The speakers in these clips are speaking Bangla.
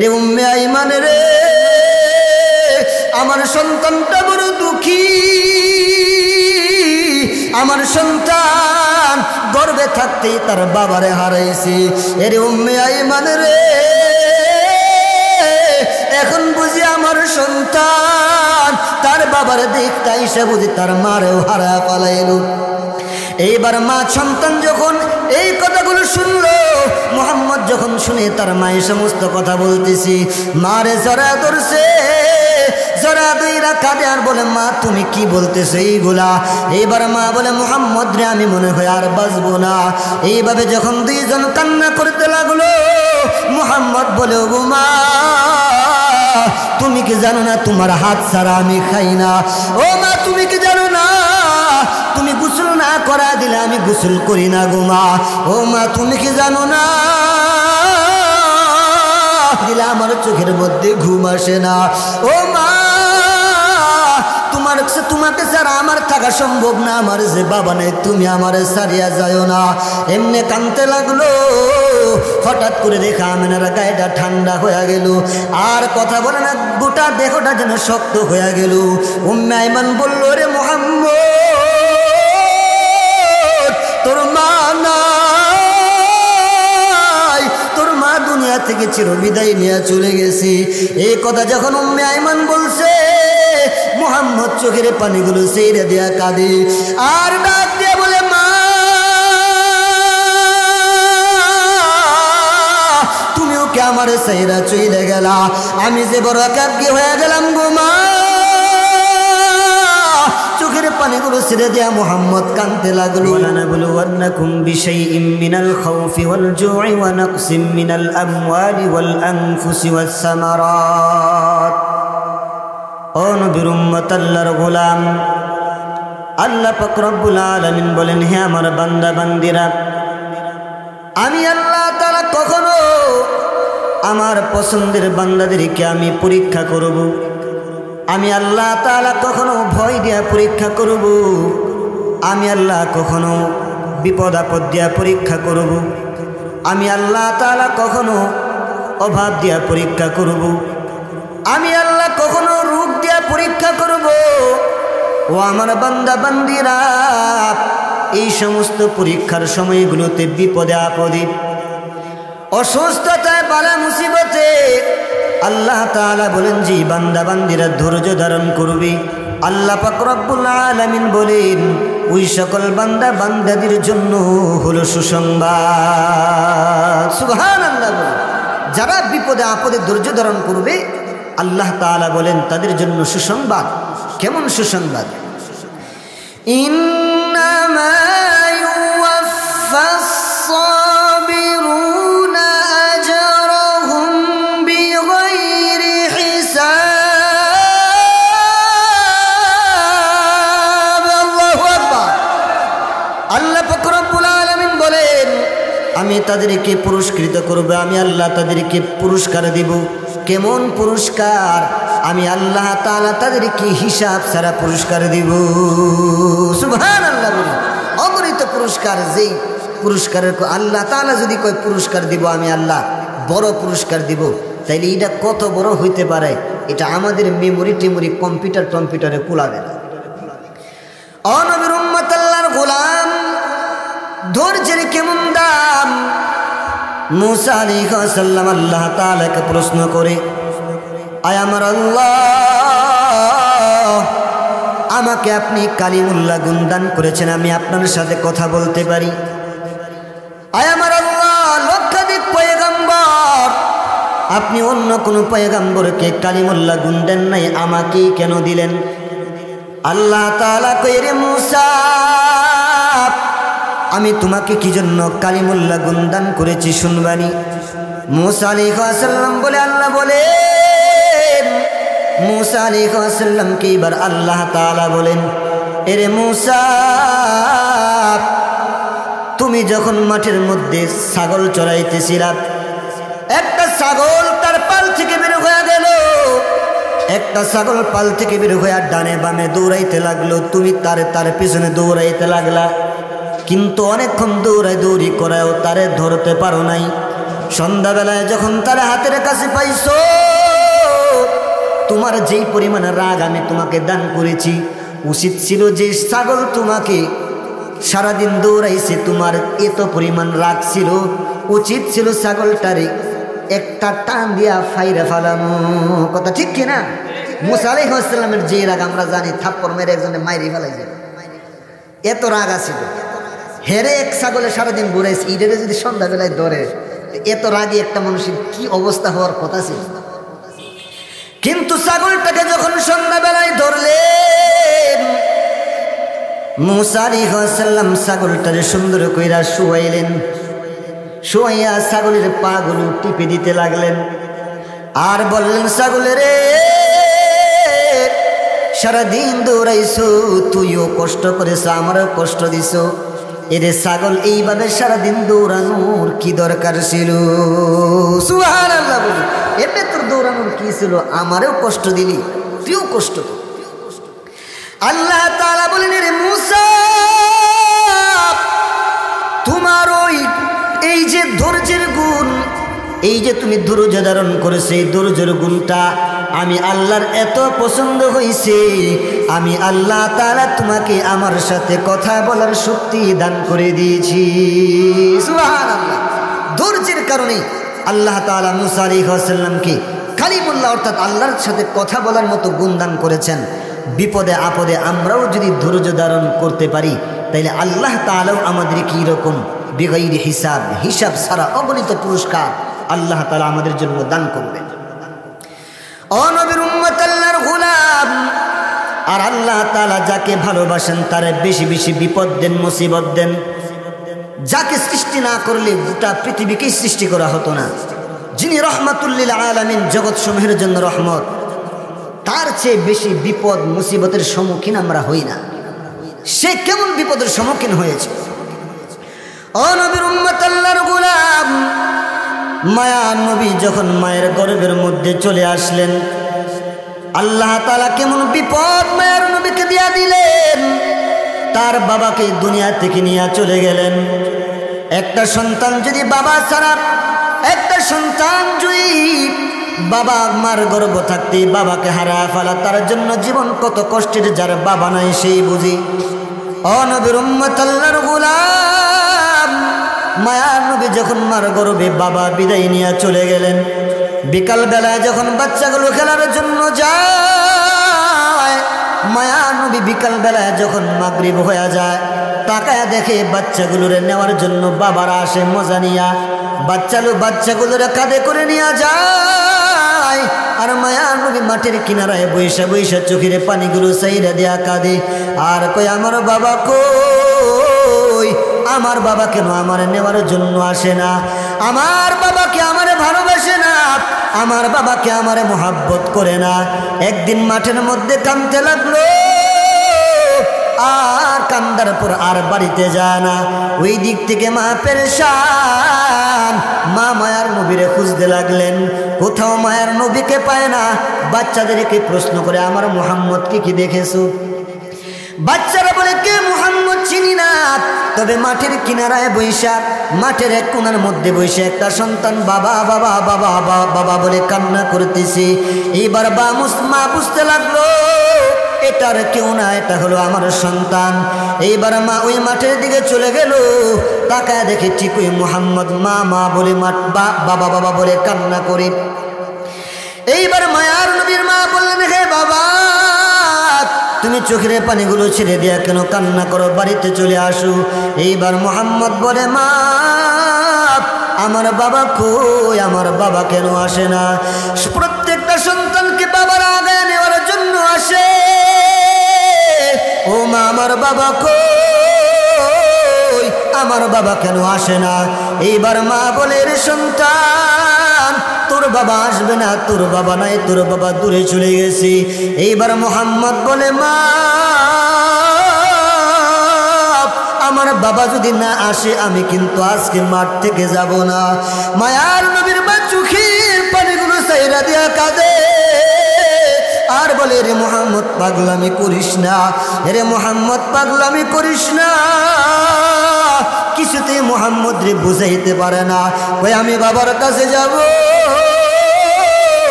রে উম্মে আইমান রে, আমার সন্তানটা বড় দুঃখী। আমার সন্তান গর্ভে থাকতেই তার বাবারে হারাইছে। এরে উম্মে আইমান রে, এখন বুঝি আমার সন্তান তার বাবার দেখতে এসে বুঝি তার মারেও হারা পালাইল। এইবার মা সন্তান যখন এই কথাগুলো শুনলো, মুহাম্মদ যখন শুনে তার মায়ের সমস্ত কথা বলতেছি, মারে জড়া ধরছে, জড়া দুইরা কাঁদে আর বলে, মা তুমি কি বলতেছো এইগুলা? এইবার মা বলে, মুহাম্মদ রে আমি মনে হয় আর বাঁচবো না। এইভাবে যখন দুইজন কান্না করতে লাগলো, মুহাম্মদ বলে, ও মা তুমি কি জানো না তোমার হাত ছাড়া আমি খাই না? ও মা তুমি কি জানো না তুমি গোসল না করা দিলে আমি গোসল করি না গো মা? ও মা তুমি কি জানো না দিলে আমার চোখের মধ্যে ঘুম আসে না? ও মা তোমাকে ছাড়া আমার থাকা সম্ভব না, আমার যে বাবা নেই তুমি আমার সারিয়া যাও না। এমনি কাঁদতে লাগলো। হঠাৎ করে দেখা আমিনার গায়েটা ঠান্ডা হয়ে গেল, আর কথা বলে না, গোটা দেহটা যেন শক্ত হয়ে গেল। উম্মে আইমান বলল, রে মুহাম্মদ তোর মা নাই, তোর মা দুনিয়া থেকে চিরবিদায় নিয়ে চলে গেছি। এই কথা যখন উম্মে আইমান বলছে, মুহাম্মদ চোখের পানিগুলো ছেড়ে দেয়া কাঁদে আর ডাক দিয়ে বলে, মা তুমিও কি আমার সাইরা চলে গেলা? আমি যে বড় একাকী হয়ে গেলাম গো মা। চোখের পানিগুলো ছেড়ে দেয়া মুহাম্মদ কাঁদতে লাগলো। ওয়ালানাবলুওয়ান্নাকুম বিশাইইম মিনাল খাউফি ওয়াল জু'i ওয়া নাকসিম মিনাল আমওয়ালি ওয়াল আনফুসি ওয়াস সামারাত। ও নবীর উম্মত, আল্লাহর গোলাম, আল্লাহ পাক রব্বুল আলামিন বলেন, হে আমার বান্দা বান্দিরা, আমি আল্লাহ তাআলা কখনো আমার পছন্দের বান্দাদেরকে আমি পরীক্ষা করব। আমি আল্লাহ তাআলা কখনো ভয় দিয়া পরীক্ষা করব। আমি আল্লাহ কখনো বিপদ আপদ দিয়া পরীক্ষা করব। আমি আল্লাহ তাআলা কখনো অভাব দিয়া পরীক্ষা করব। আমি আল্লাহ কখনো রোগ দিয়া পরীক্ষা করব। ও আমার বান্দা বান্দিরা, এই সমস্ত পরীক্ষার সময়গুলোতে বিপদে আপদে, অসুস্থতায়, বালা মুসিবতে আল্লাহ তাআলা বলেন যে বান্দা বান্দিরা ধৈর্য ধারণ করবে। আল্লাহ পাক রব্বুল আলামিন বলেন, ওই সকল বান্দা বান্দাদের জন্য হলো সুসংবাদ। সুবহানাল্লাহ। যারা বিপদে আপদে ধৈর্য ধারণ করবে, আল্লাহ তাআলা বলেন তাদের জন্য সুসংবাদ। কেমন সুসংবাদ? ইন্নামা ইউওয়াফাস সাবিরুনা আজরাহুম বিগাইরি হিসাব। আল্লাহু আকবার। আল্লাহ পাক রব্বুল আলামিন বলেন, আমি তাদেরকে পুরস্কৃত করব, আমি আল্লাহ তাদেরকে পুরস্কার দিব। কেমন পুরস্কার? আমি আল্লাহ তাআলা তাদেরকে হিসাব ছাড়া পুরস্কার দিব। সুবহানাল্লাহ। অগণিত পুরস্কার, যেই পুরস্কারের আল্লাহ তাআলা যদি কয় পুরস্কার দিব, আমি আল্লাহ বড় পুরস্কার দিব, তাইলে এটা কত বড় হইতে পারে? এটা আমাদের মেমোরি টেমোরি কম্পিউটারে কুলাবে না। ও নবীর উম্মত, আল্লাহর গোলাম, ধৈর্যের কেমন দাম? মুসা আলাইহিস সালাম আল্লাহ তাআলাকে প্রশ্ন করে, আয় আমার আল্লাহ, আমাকে আপনি কালিমুল্লাহ গুণদান করেছেন, আমি আপনার সাথে কথা বলতে পারি। আয় আমার আল্লাহ, লক্ষাধিক পয়গম্বর, আপনি অন্য কোনো পয়গম্বরকে কালিমুল্লাহ গুণ দেন নাই, আমাকেই কেন দিলেন? আল্লাহ তাআলা কয়, রে মুসা, আমি তোমাকে কি জন্য কালিমুল্লাহ গুণদান করেছি শুনবানি? মুসা আলাইহিস সালাম বলে, আল্লাহ বলেন। মুসা আলাইহিস সালামকে এবার আল্লাহ তাআলা বলেন, এরে মুসা, তুমি যখন মাঠের মধ্যে ছাগল চড়াইতেছিলা, একটা ছাগল তার পাল থেকে বের হয়ে গেল। একটা ছাগল পাল থেকে বের হয়ে ডানে বামে দৌড়াইতে লাগলো, তুমি তার পিছনে দৌড়াইতে লাগলা, কিন্তু অনেকক্ষণ দৌড়াই দৌড়ি করাও তারে ধরতে পারো নাই। সন্ধ্যাবেলায় যখন তার হাতের কাছে পাইছো, তোমার যেই পরিমাণ রাগ আমি তোমাকে দান করেছি, উচিত ছিল যে ছাগল তোমাকে সারাদিন দৌড়াইছে, তোমার এত পরিমাণ রাগ ছিল, উচিত ছিল ছাগলটারে একটা টান দিয়া ফাইরা ফালানো। কথা ঠিক কিনা? মুসা আলাইহিস সালামের যে রাগ আমরা জানি, থাপ্পড় মেরে একজনে মাইরে ফেলাইছে, এত রাগ আছিল। হেরে এক ছাগলে সারাদিন ঘুরাইছে, ইডেরে যদি সন্ধ্যাবেলায় ধরে, এত রাগী একটা মানুষের কি অবস্থা হওয়ার কথা ছিল। কিন্তু ছাগলটাকে যখন সন্ধ্যাবেলায় ধরলেন, মুসা আলাইহিস সালাম ছাগলটারে সুন্দর কইরা শুয়াইলেন, শুয়াইয়া ছাগলের পা গুলো টিপে দিতে লাগলেন, আর বললেন, ছাগলের সারাদিন দৌড়াইছো, তুইও কষ্ট করেছ, আমারও কষ্ট দিছ, এরে ছাগল এইভাবে সারাদিন দৌড়ানোর কি দরকার ছিল? সুবহানাল্লাহ বলি, এতে তোর দৌড়ানোর কি ছিল? আমারও কষ্ট দিলি, তুইও কষ্ট কর। আল্লাহ তাআলা বলেন, রে মুসা, তোমার ওই এই যে ধৈর্যের গুণ, এই যে তুমি ধৈর্য ধারণ করেছো, এই ধৈর্যের গুণটা আমি আল্লাহর এত পছন্দ হয়েছে, আমি আল্লাহ তাআলা তোমাকে আমার সাথে কথা বলার শক্তি দান করে দিয়েছি। সুবহানাল্লাহ। ধৈর্যের কারণে আল্লাহ তাআলা মুসা আলাইহিস সালামকে কালিমুল্লাহ অর্থাৎ আল্লাহর সাথে কথা বলার মতো গুণ দান করেছেন। বিপদে আপদে আমরাও যদি ধৈর্য ধারণ করতে পারি, তাইলে আল্লাহ তাআলাও আমাদের কি রকম বিগাইরি হিসাব, হিসাব ছাড়া অগণিত পুরস্কার আল্লাহ তাআলা আমাদের জন্য দান করবেন। ও নবীর উম্মত, আল্লাহর গোলাম, আর আল্লাহ তাআলা যাকে ভালোবাসেন তার বেশি বেশি বিপদ দেন, মুসিবত দেন। যাকে সৃষ্টি না করলে গোটা পৃথিবীকেই সৃষ্টি করা হতো না। যিনি রহমাতুল লিল আলামিন, জগৎ সমূহের জন্য রহমত, তার চেয়ে বেশি বিপদ মুসিবতের সম্মুখীন আমরা হই না। সে কেমন বিপদের সম্মুখীন হয়েছে। ও নবীর উম্মত, আল্লাহর গোলাম, মায়া নবী যখন মায়ের গর্ভের মধ্যে চলে আসলেন, আল্লাহ তাআলা কেমন বিপদ মায়ের নবীকে দিয়া দিলেন। তার বাবাকে দুনিয়া থেকে নিয়ে চলে গেলেন। একটা সন্তান যদি বাবা ছাড়া, একটা সন্তান যদি বাবা মার গর্ভ থাকতে বাবাকে হারায় ফেলা, তার জন্য জীবন কত কষ্টের, যার বাবা নাই সেই বুঝি। ও নবীর উম্মত, আল্লাহর গোলাম, মায়ার নবী যখন মার গর্ভে বাবা বিদায় নিয়ে চলে গেলেন, বিকাল বেলায় যখন বাচ্চাগুলো খেলার জন্য যায়, মায়ার নবী বিকাল বেলায় যখন মাগরিব হয়ে যায়, তাকায় দেখে বাচ্চাগুলোরে নেওয়ার জন্য বাবারা আসে মজা নিয়া, বাচ্চাগুলোরে কাঁধে করে নিয়ে যায়। আর মায়ার নবী মাঠের কিনারায় বৈশা বৈশা চোখের পানিগুলো সাইরা দেয়া কাঁদে, আর কই, আমার বাবা কই, আমার বাবা কেন আমার নেওয়ার জন্য আসে না? আমার বাবাকে আমারে ভালোবাসে না, আমার বাবাকে আমারে মোহাব্বত করে না। একদিন মাঠের মধ্যে কাঁদতে লাগলো, আর কান্দার পর আর বাড়িতে যায় না। ওই দিক থেকে মা পেরেশান, মা মায়ার নবীরে খুঁজতে লাগলেন, কোথাও মায়ার নবীকে পায় না। বাচ্চাদেরকে প্রশ্ন করে, আমার মুহাম্মদকে কি দেখেছো? বাচ্চারা বলে, কে মুহাম্মদ চিনি না, তবে মাঠের কিনারায় বৈশা, মাঠের এক কোণার মধ্যে বৈশা একটা সন্তান বাবা বাবা বাবা বাবা বলে কান্না করতেছে। এইবার মা বুঝতে লাগলো এটার কেউ না, এটা হলো আমার সন্তান। এইবার মা ওই মাঠের দিকে চলে গেল, তাকায় দেখে ঠিক ওই মুহাম্মদ মা মা বলে বাবা বাবা বলে কান্না করে। এইবার মায়ার নবীর মা বললেন, হে বাবা, তুমি চোখের পানিগুলো ছেড়ে দেয়া কেন কান্না করো, বাড়িতে চলে আসো। এইবার মুহাম্মদ বলে, মা, আমার বাবা কই, আমার বাবা কেন আসে না? প্রত্যেকটা সন্তানকে বাবার আগায় নেওয়ার জন্য আসে। ও মা, আমার বাবা কই, আমার বাবা কেন আসে না? এইবার মা বলে, রে সন্তান, তোর বাবা আসবে না, তোর বাবা নাই, তোর বাবা দূরে চলে গেছে। এইবার মুহাম্মদ বলে, মা, আমার বাবা যদি না আসে আমি কিন্তু আজকে মাঠ থেকে যাব না। মায়ার নবীর মা চোখের পানিগুলো সাইরা দিয়া কাঁদে, আর বলে, রে মুহাম্মদ পাগলামি করিস না, রে মুহাম্মদ পাগলামি করিস না। কিছুতে মুহাম্মদ রে বুঝাইতে পারে না। ওই আমি বাবার কাছে যাব,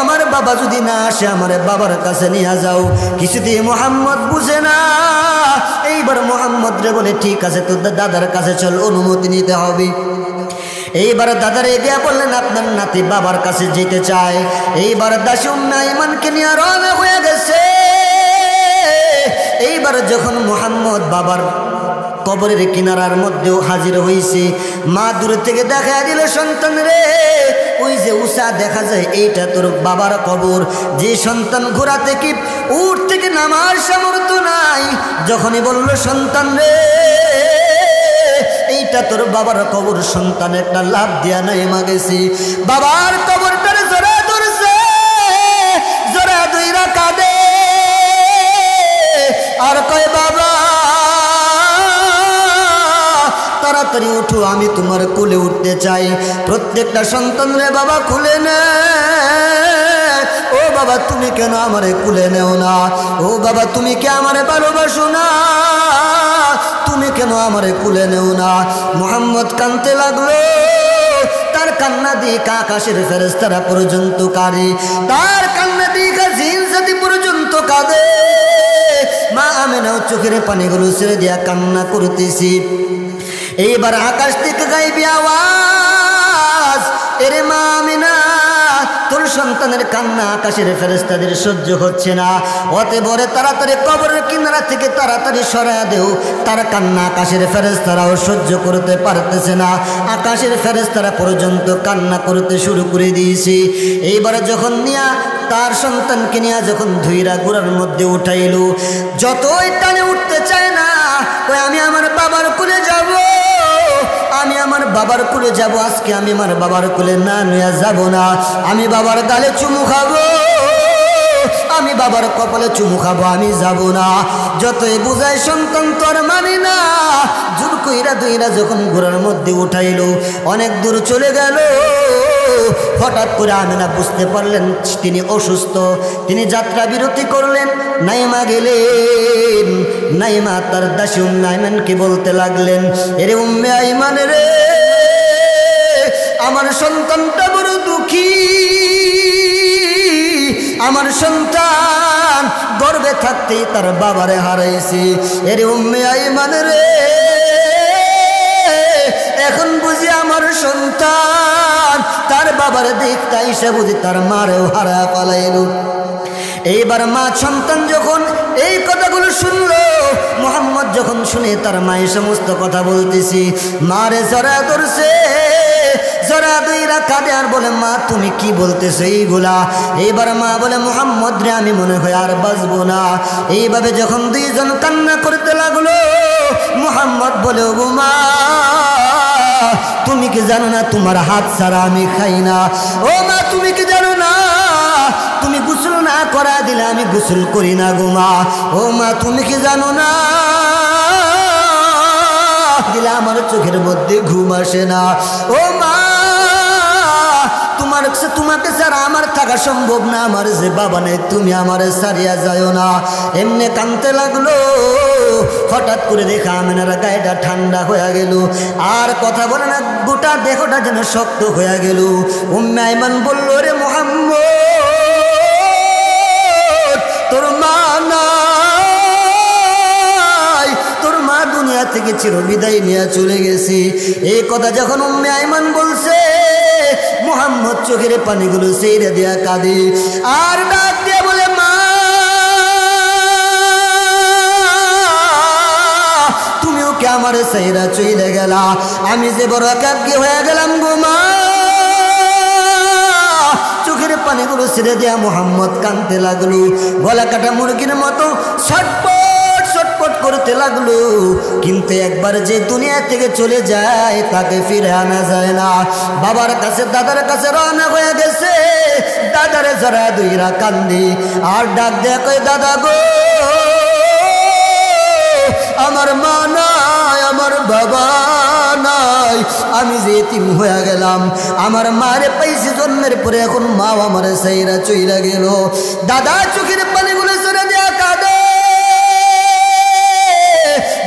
আমার বাবা যদি না আসে আমার বাবার কাছে নিয়ে যাও। কিছুতেই মুহাম্মদ বুঝে না। এইবার মুহাম্মদ রে বলে ঠিক আছে তোর দাদার কাছে চল, অনুমতি নিতে হবে। এইবার দাদার এগিয়ে বললেন আপনার নাতি বাবার কাছে যেতে চায়। এইবার দাসী উম্মে আইমানকে নিয়ে রওনা হয়ে গেছে। এইবার যখন মুহাম্মদ বাবার কবরের কিনারার মধ্যেও হাজির হয়েছে, মা দূর থেকে দেখা দিল সন্তান রে, ওই যে উষা দেখা যায় এইটা তোর বাবার কবর। যে সন্তান ঘোড়া থেকে উঠ থেকে নামার সামর্থ্য নাই, যখনই বলল সন্তান রে এইটা তোর বাবার কবর, সন্তান একটা লাভ দিয়া নেমে গেছে। বাবার কবরটার জোরে ধরছে, জোরে দুইরা কাঁদে আর কয় বাবা তাড়াতাড়ি উঠো, আমি তোমার কোলে উঠতে চাই। প্রত্যেকটা সন্তান রে বাবা কোলে নে। ও বাবা তুমি কেন আমারে কোলে নেও না? ও বাবা তুমি কে আমারে ভালোবাসো না? তুমি কেন আমারে কোলে নেও না? মুহাম্মদ কাঁদতে লাগলো। তার কান্না দিয়ে আকাশের ফেরেশতারা পর্যন্ত কাঁদে, তার কান্না দিয়ে জিন জাতি পর্যন্ত কাঁদে। মা আমেনাও চোখের পানিগুলো ছেড়ে দিয়া কান্না করতেছি। এইবার আকাশ থেকে গাইবি আওয়াজ, এরে মা আমিনা তোর সন্তানের কান্না আকাশের ফেরেশতাদের সহ্য হচ্ছে না, অতএব তাড়াতাড়ি কবরের কিনারা থেকে তাড়াতাড়ি সরায়া দেও। তার কান্না আকাশের ফেরেশতারাও সহ্য করতে পারতেছে না, আকাশের ফেরেশতারা পর্যন্ত কান্না করতে শুরু করে দিয়েছে। এইবার যখন নিয়া তার সন্তানকে নিয়ে যখন ধুইরা গোড়ার মধ্যে উঠাইল, যতই টানে উঠতে চায় না, ওই আমি আমার বাবার কোলে যাব, আমি আমার বাবার কোলে যাব। আজকে আমি আমার বাবার কোলে না নিয়ে যাব না, আমি বাবার গালে চুমু খাবো, আমি বাবার কপালে চুমু খাবো, আমি যাব না। যতই বুঝায় সন্তান তোর মানি না। জোর কইরা দুইরা যখন ঘোড়ার মধ্যে উঠাইল, অনেক দূর চলে গেল। হঠাৎ করে আমিনা বুঝতে পারলেন তিনি অসুস্থ, তিনি যাত্রা বিরতি করলেন, নাইমা গেলেন। নাইমা তার দাসী উম্মে আইমানকে বলতে লাগলেন, এরে উম্মে আইমান রে আমার সন্তানটা বড় দুঃখী, আমার সন্তান গর্ভে থাকতেই তার বাবারে হারাইছে। এরে উম্মে আইমান রে এখন বুঝি আমার সন্তান তার বাবার দেখতে এসে বুঝি তার মারেও হারা পালাইল। এইবার মা সন্তান যখন এই কথাগুলো শুনলো, মুহাম্মদ যখন শুনে তার মায়ের সমস্ত কথা বলতেছি, মারে জড়া ধরছে, জড়া দুইরা কাঁদে আর বলে মা তুমি কি বলতেছো এইগুলা? এইবার মা বলে মুহাম্মদ রে আমি মনে হয় আর বাঁচবো না। এইভাবে যখন দুইজন কান্না করতে লাগলো, মুহাম্মদ বলে ও মা তুমি কি জানো না তোমার হাত ছাড়া আমি খাই না? ও মা তুমি কি জানো না তুমি গোসল না করা দিলে আমি গোসল করি না গো মা? ও মা তুমি কি জানো না দিলে আমার চোখের মধ্যে ঘুম আসে না? ও মা তোমাকে ছাড়া আমার থাকা সম্ভব না, আমার যে বাবা নেই তুমি আমার সারিয়া যাও না। এমনি কাঁদতে লাগলো। হঠাৎ করে দেখা আমিনার গায়েটা ঠান্ডা হয়ে গেল, আর কথা বলে না, গোটা দেহটা যেন শক্ত হয়ে গেল। উম্মে আইমান বলল রে মুহাম্মদ তোর মা নাই, তোর মা দুনিয়া থেকে চিরবিদায় নিয়ে চলে গেছে। এই কথা যখন উম্মে আইমান বলছে, মুহাম্মদ চোখের পানিগুলো ছেড়ে দেয়া কাঁদে আর ডাক দিয়ে বলে মা তুমিও কে আমার সেইরা চইলে গেলা, আমি যে বড় একাকী হয়ে গেলাম গো মা। চোখের পানিগুলো ছেড়ে দেয়া মুহাম্মদ কাঁদতে লাগলো, গলা কাটা মুরগির মতো ছটপট ছটপট করতে লাগলো। কিন্তু একবার যে দুনিয়া থেকে চলে যায় তাকে ফিরে আনা যায় না। বাবার কাছে দাদার কাছে রওনা হয়ে গেছে, দাদারে জড়া দুইরা কান্দি আর ডাক দেয়া কই দাদা গো আমার মা নাই, আমার বাবা নাই, আমি যে এতিম হয়ে গেলাম। আমার মারে পাইছি জন্মের পরে, এখন মা আমার সাইরা চইলা গেল। দাদা চোখের পানিগুলো ছেড়ে দেয়া কাঁদে।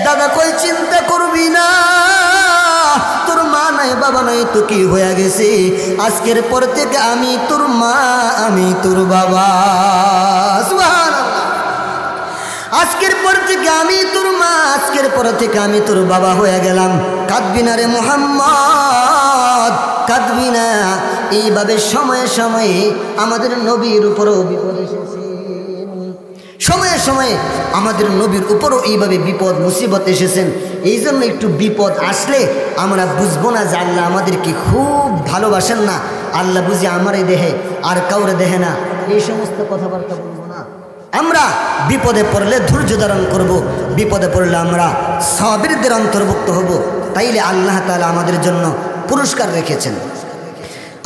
দাদা কই চিন্তা করবি না, নয় তো কি হয়ে গেছে, আজকের পর থেকে আমি তোর মা, আমি তোর বাবা। সুবহানাল্লাহ। আজকের পর থেকে আমি তোর মা, আজকের পর থেকে আমি তোর বাবা হয়ে গেলাম। কাঁদবি না রে মুহাম্মদ, কাঁদবি না। এইভাবে সময়ে সময়ে আমাদের নবীর উপরও বিপদ এসেছে, সময়ে সময়ে আমাদের নবীর উপরও এইভাবে বিপদ মুসিবত এসেছেন। এই জন্য একটু বিপদ আসলে আমরা বুঝবো না যে আল্লাহ আমাদেরকে খুব ভালোবাসেন না, আল্লাহ বুঝি আমারই দেহে আর কাউরে দেহে না, এই সমস্ত কথাবার্তা বলবো না। আমরা বিপদে পড়লে ধৈর্য ধারণ করব, বিপদে পড়লে আমরা সাবিরদের অন্তর্ভুক্ত হব, তাইলে আল্লাহ তাআলা আমাদের জন্য পুরস্কার রেখেছেন।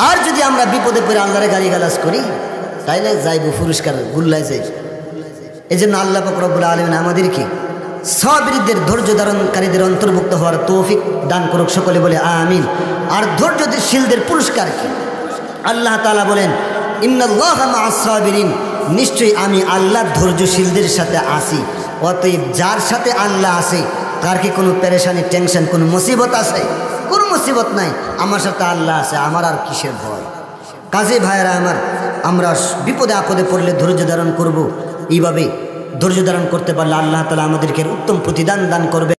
আর যদি আমরা বিপদে পড়ে আল্লাহরে গালিগালাজ করি তাইলে যাইব পুরস্কার গুল্লায় যাইব। এই জন্য আল্লাহ পাক রব্বুল আলামিন আমাদেরকে সাবিরদের ধৈর্য ধারণকারীদের অন্তর্ভুক্ত হওয়ার তৌফিক দান করুক, সকলে বলে আমিন। আর ধৈর্যশীলদের পুরস্কার কি? আল্লাহ তাআলা বলেন ইন্নাল্লাহা মা'আস সাবিরিন, নিশ্চয়ই আমি আল্লাহ ধৈর্যশীলদের সাথে আছি। অতএব যার সাথে আল্লাহ আছে তার কি কোনো পেরেশানি, টেনশন, কোনো মুসিবত আছে? কোনো মুসিবত নাই, আমার সাথে আল্লাহ আছে, আমার আর কিসের ভয়? কাজে ভাইয়েরা আমার, আমরা বিপদে আপদে পড়লে ধৈর্য ধারণ করব। এইভাবে ধৈর্য ধারণ করতে পারলে আল্লাহ তাআলা আমাদেরকে উত্তম প্রতিদান দান করবে।